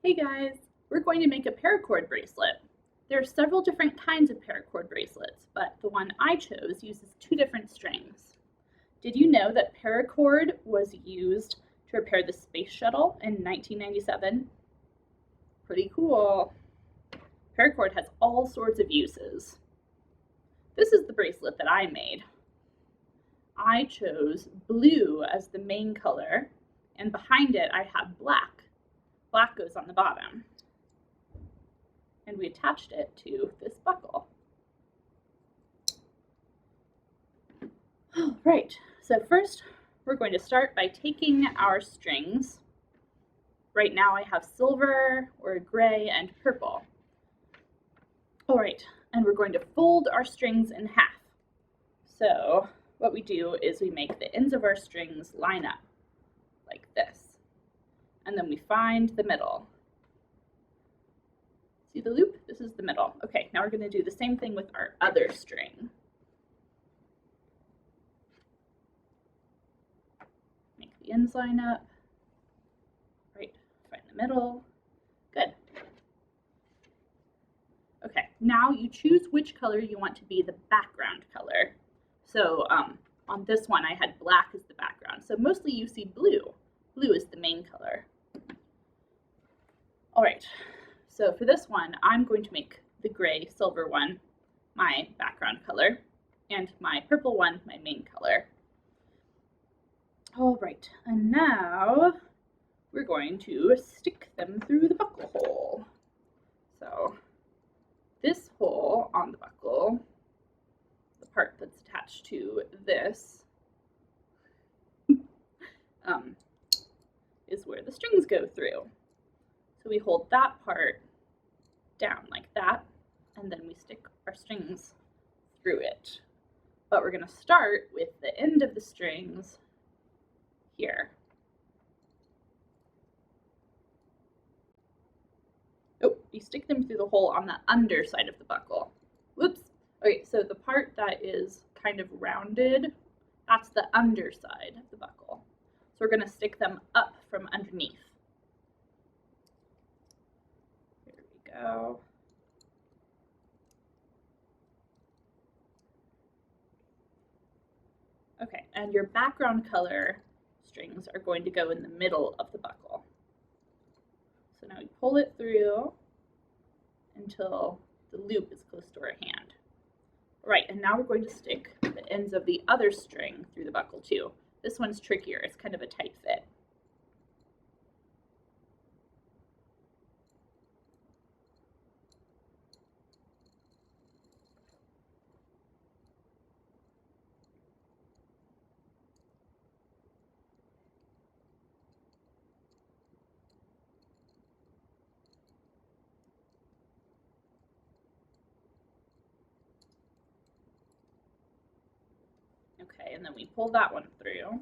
Hey guys, we're going to make a paracord bracelet. There are several different kinds of paracord bracelets, but the one I chose uses two different strings. Did you know that paracord was used to repair the space shuttle in 1997? Pretty cool. Paracord has all sorts of uses. This is the bracelet that I made. I chose blue as the main color, and behind it I have black. Black goes on the bottom. And we attached it to this buckle. All right, so first we're going to start by taking our strings. Right now I have silver or gray and purple. All right, and we're going to fold our strings in half. So what we do is we make the ends of our strings line up like this. And then we find the middle. See the loop? This is the middle. Okay, now we're going to do the same thing with our other string. Make the ends line up. Right, find the middle. Good. Okay, now you choose which color you want to be the background color. So on this one I had black as the background. So mostly you see blue. Blue is the main color. All right. So for this one, I'm going to make the gray silver one my background color and my purple one my main color. All right, and now we're going to stick them through the buckle hole. So this hole on the buckle, the part that's attached to this, is where the strings go through. So we hold that part down like that, and then we stick our strings through it. But we're going to start with the end of the strings here. Oh, you stick them through the hole on the underside of the buckle. Whoops. Okay, so the part that is kind of rounded, that's the underside of the buckle. So we're going to stick them up from underneath. Go. Okay, and your background color strings are going to go in the middle of the buckle. So now we pull it through until the loop is close to our hand. All right, and now we're going to stick the ends of the other string through the buckle too. This one's trickier, it's kind of a tight fit. Okay, and then we pull that one through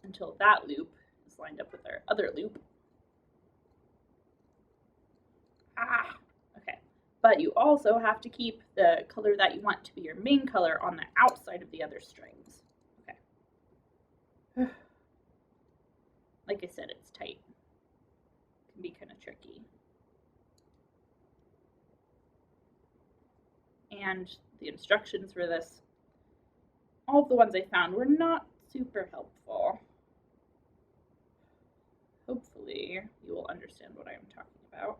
until that loop is lined up with our other loop. Okay, but you also have to keep the color that you want to be your main color on the outside of the other strings. Okay. Like I said, it's tight. It can be kind of tricky. And the instructions for this, all of the ones I found were not super helpful. Hopefully you will understand what I am talking about.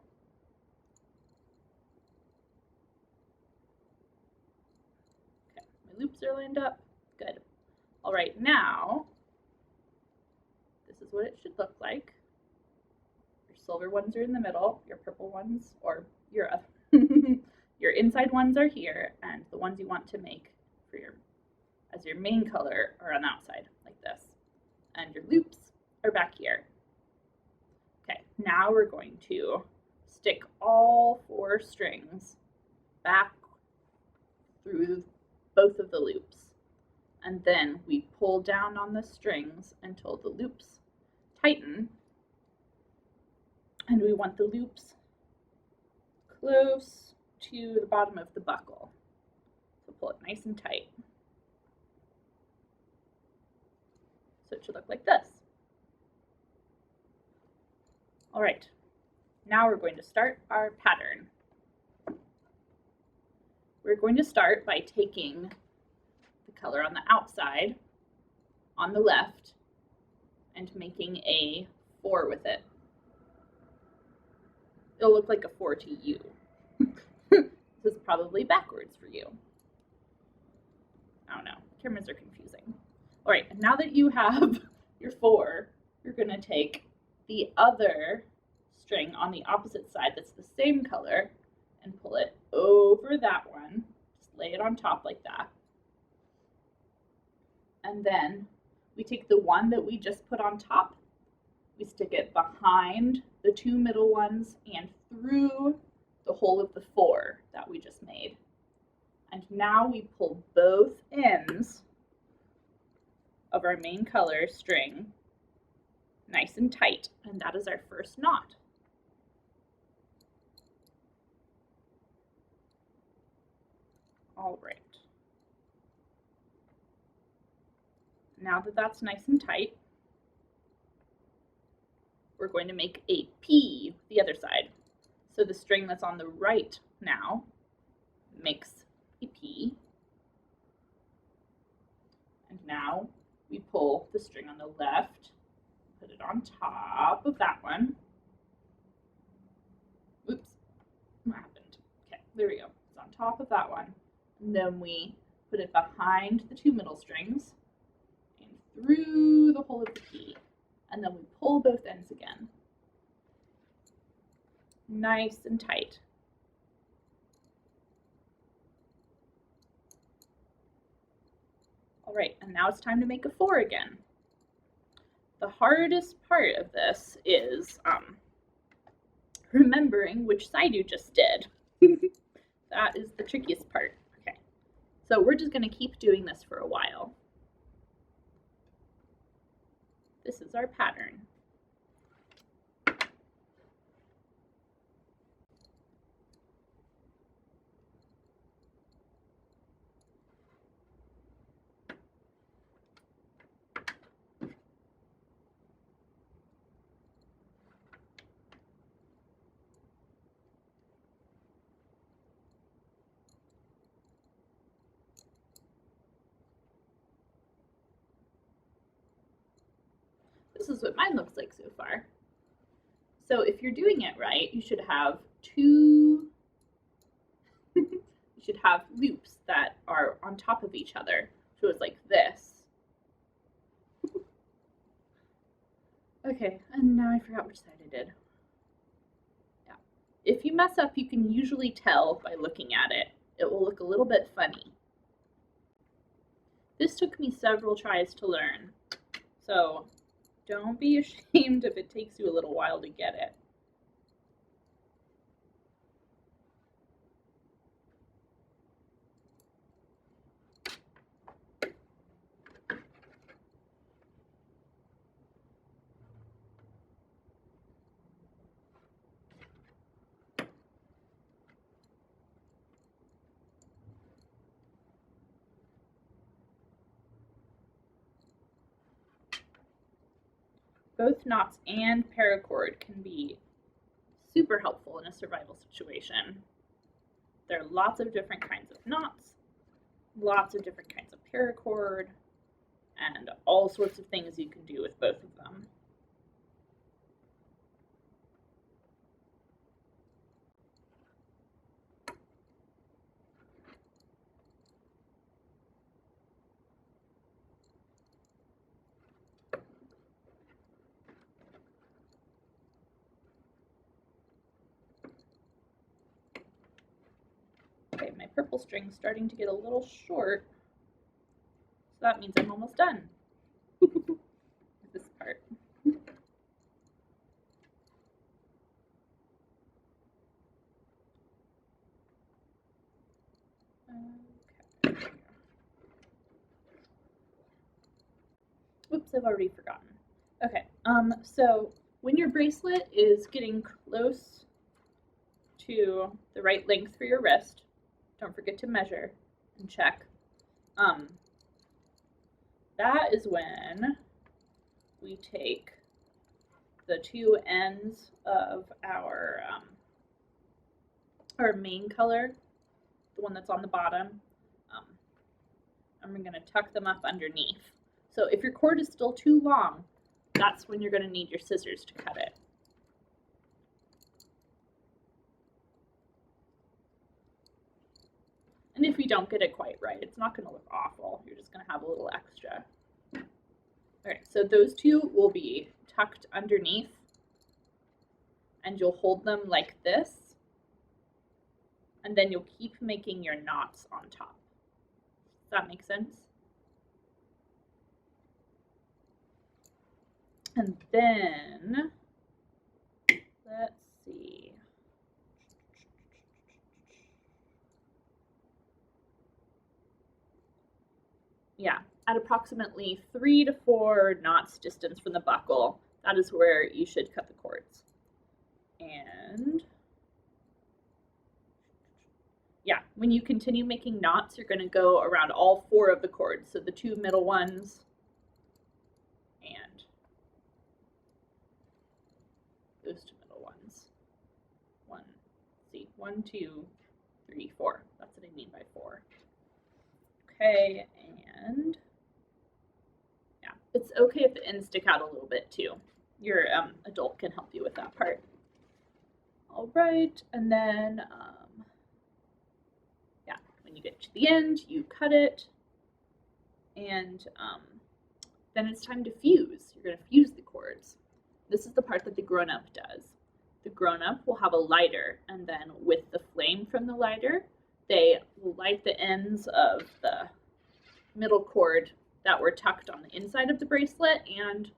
Okay, my loops are lined up. Good. All right, now this is what it should look like. Your silver ones are in the middle, your purple ones, or your your inside ones are here, and the ones you want to make for as your main color are on the outside, like this. And your loops are back here. Okay, now we're going to stick all 4 strings back through both of the loops. And then we pull down on the strings until the loops tighten. And we want the loops close to the bottom of the buckle. So pull it nice and tight. So it should look like this. All right, now we're going to start our pattern. We're going to start by taking the color on the outside, on the left, and making a 4 with it. It'll look like a 4 to you. This is probably backwards for you. I don't know, cameras are confusing. All right, now that you have your 4, you're gonna take the other string on the opposite side that's the same color and pull it over that one. Just lay it on top like that. And then we take the one that we just put on top, we stick it behind the 2 middle ones and through the hole of the 4 that we just made. And now we pull both ends of our main color string nice and tight, and that is our first knot. All right. Now that that's nice and tight, we're going to make a P the other side. So the string that's on the right now makes a P. And now we pull the string on the left, put it on top of that one. Oops, what happened? Okay, there we go. It's on top of that one. And then we put it behind the 2 middle strings and through the hole of the P. And then we pull both ends again. Nice and tight. All right, and now it's time to make a 4 again. The hardest part of this is remembering which side you just did. That is the trickiest part. Okay, so we're just gonna keep doing this for a while. This is our pattern. This is what mine looks like so far. So if you're doing it right, you should have 2 you should have loops that are on top of each other. So it's like this. Okay, and now I forgot which side I did. Yeah. If you mess up, you can usually tell by looking at it. It will look a little bit funny. This took me several tries to learn, so don't be ashamed if it takes you a little while to get it. Both knots and paracord can be super helpful in a survival situation. There are lots of different kinds of knots, lots of different kinds of paracord, and all sorts of things you can do with both of them. Okay, my purple string's starting to get a little short, so that means I'm almost done with this part. Okay. Oops, I've already forgotten. Okay, so when your bracelet is getting close to the right length for your wrist, don't forget to measure and check. That is when we take the two ends of our main color, the one that's on the bottom, and we're going to tuck them up underneath. So if your cord is still too long, that's when you're going to need your scissors to cut it. And if you don't get it quite right, it's not going to look awful. You're just going to have a little extra. All right, so those two will be tucked underneath, and you'll hold them like this, and then you'll keep making your knots on top. Does that make sense? And then, let's see. Yeah, at approximately 3 to 4 knots distance from the buckle, that is where you should cut the cords. And yeah, when you continue making knots, you're going to go around all 4 of the cords. So the 2 middle ones and those 2 middle ones. 1, 2, 3, 4. That's what I mean by 4. Okay, and yeah, it's okay if the ends stick out a little bit too. Your adult can help you with that part. All right, and then yeah, when you get to the end, you cut it, and then it's time to fuse. You're going to fuse the cords. This is the part that the grown-up does. The grown-up will have a lighter, and then with the flame from the lighter, they will light the ends of the middle cord that were tucked on the inside of the bracelet and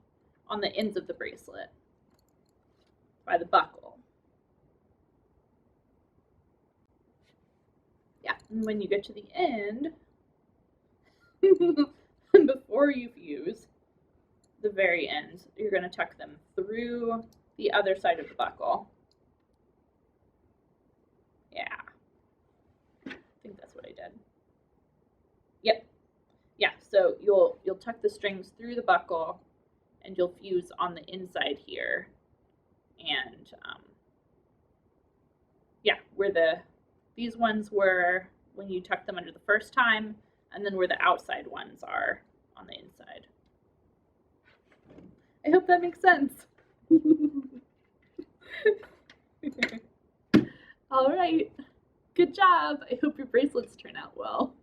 on the ends of the bracelet by the buckle. Yeah, and when you get to the end, before you fuse the very end, you're going to tuck them through the other side of the buckle. Yeah. I think that's what I did. Yep. Yeah, so you'll tuck the strings through the buckle, and you'll fuse on the inside here. And yeah, where these ones were when you tuck them under the first time, and then where the outside ones are on the inside. I hope that makes sense. All right, good job. I hope your bracelets turn out well.